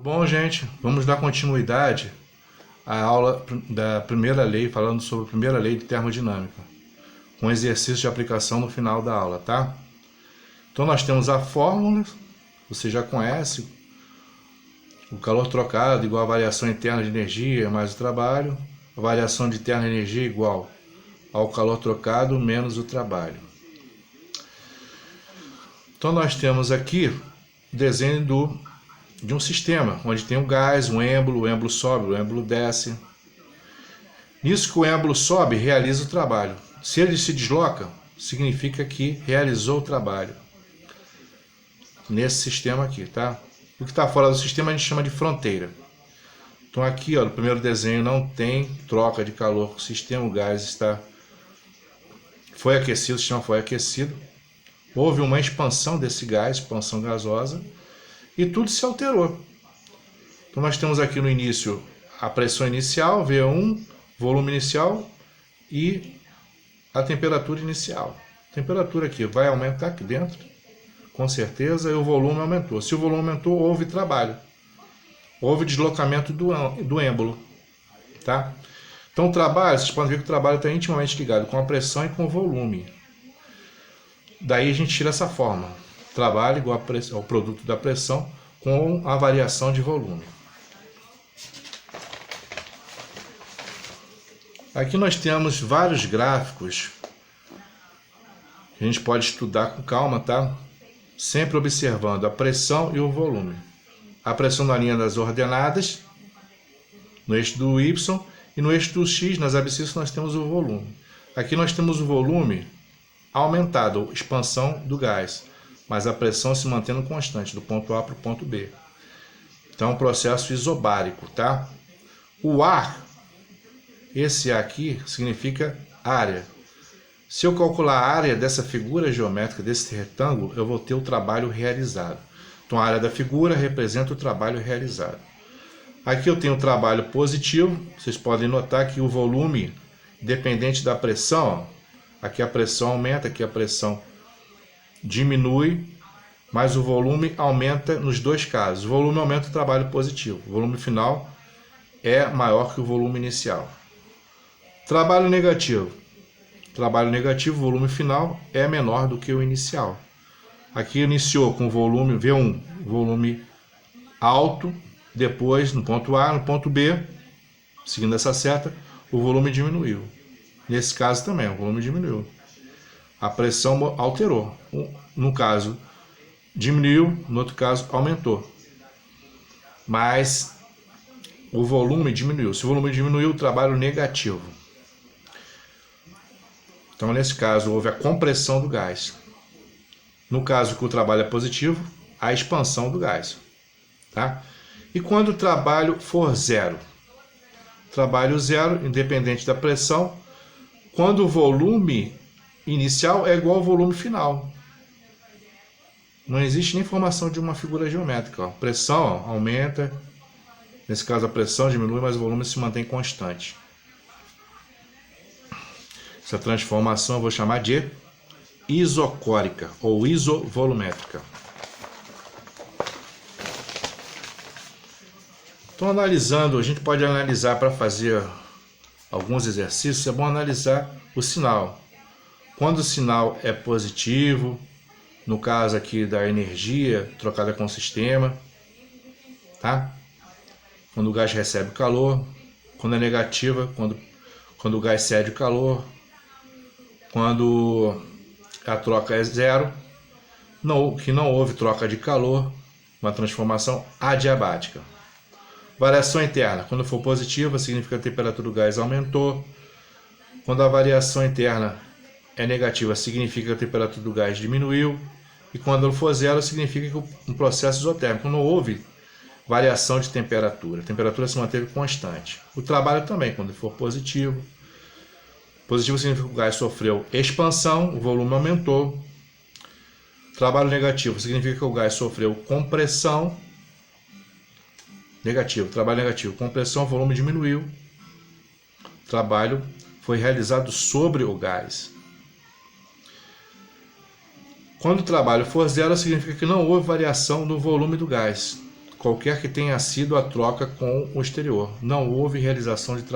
Bom, gente, vamos dar continuidade à aula da primeira lei, falando sobre a primeira lei de termodinâmica, com exercício de aplicação no final da aula, tá? Então nós temos a fórmula, você já conhece, o calor trocado igual a variação interna de energia mais o trabalho, a variação de interna de energia igual ao calor trocado menos o trabalho. Então nós temos aqui o desenho de um sistema, onde tem um gás, um êmbolo, o êmbolo sobe, o êmbolo desce. Nisso que o êmbolo sobe, realiza o trabalho. Se ele se desloca, significa que realizou o trabalho. Nesse sistema aqui, tá? O que está fora do sistema a gente chama de fronteira. Então aqui, ó, no primeiro desenho não tem troca de calor. O sistema, o gás foi aquecido, o sistema foi aquecido. Houve uma expansão desse gás, expansão gasosa, e tudo se alterou. Então nós temos aqui no início a pressão inicial, V1, volume inicial e a temperatura inicial. A temperatura aqui vai aumentar aqui dentro, com certeza, e o volume aumentou. Se o volume aumentou, houve trabalho. Houve deslocamento do êmbolo. Tá? Então o trabalho, vocês podem ver que o trabalho está intimamente ligado com a pressão e com o volume. Daí a gente tira essa forma. Trabalho igual ao produto da pressão com a variação de volume. Aqui nós temos vários gráficos que a gente pode estudar com calma, tá? Sempre observando a pressão e o volume. A pressão na linha das ordenadas, no eixo do Y, e no eixo do X, nas abscissas, nós temos o volume. Aqui nós temos o volume aumentado, expansão do gás, mas a pressão se mantendo constante, do ponto A para o ponto B. Então, é um processo isobárico, tá? O A, esse A aqui, significa área. Se eu calcular a área dessa figura geométrica, desse retângulo, eu vou ter o trabalho realizado. Então, a área da figura representa o trabalho realizado. Aqui eu tenho o trabalho positivo. Vocês podem notar que o volume, dependente da pressão, ó, aqui a pressão aumenta, aqui a pressão diminui, mas o volume aumenta nos dois casos. O volume aumenta o trabalho positivo. O volume final é maior que o volume inicial. Trabalho negativo. Trabalho negativo, o volume final é menor do que o inicial. Aqui iniciou com volume V1, volume alto, depois no ponto A, no ponto B, seguindo essa seta, o volume diminuiu. Nesse caso também, o volume diminuiu. A pressão alterou. No caso, diminuiu, no outro caso, aumentou. Mas o volume diminuiu. Se o volume diminuiu, o trabalho negativo. Então, nesse caso, houve a compressão do gás. No caso que o trabalho é positivo, a expansão do gás. Tá? E quando o trabalho for zero? Trabalho zero, independente da pressão, quando o volume inicial é igual ao volume final. Não existe nem formação de uma figura geométrica. Ó. Pressão ó, aumenta, nesse caso a pressão diminui, mas o volume se mantém constante. Essa transformação eu vou chamar de isocórica ou isovolumétrica. Então, analisando, a gente pode analisar para fazer alguns exercícios, é bom analisar o sinal. Quando o sinal é positivo, no caso aqui da energia trocada com o sistema, tá? Quando o gás recebe calor, quando é negativa, quando o gás cede o calor, quando a troca é zero, que não houve troca de calor, uma transformação adiabática. Variação interna, quando for positiva, significa que a temperatura do gás aumentou. Quando a variação interna é negativa, significa que a temperatura do gás diminuiu. E quando for zero, significa que um processo isotérmico, não houve variação de temperatura. A temperatura se manteve constante. O trabalho também, quando for positivo. Positivo significa que o gás sofreu expansão, o volume aumentou. Trabalho negativo significa que o gás sofreu compressão. Negativo, trabalho negativo, compressão, o volume diminuiu. Trabalho foi realizado sobre o gás. Quando o trabalho for zero, significa que não houve variação no volume do gás. qualquer que tenha sido a troca com o exterior. Não houve realização de trabalho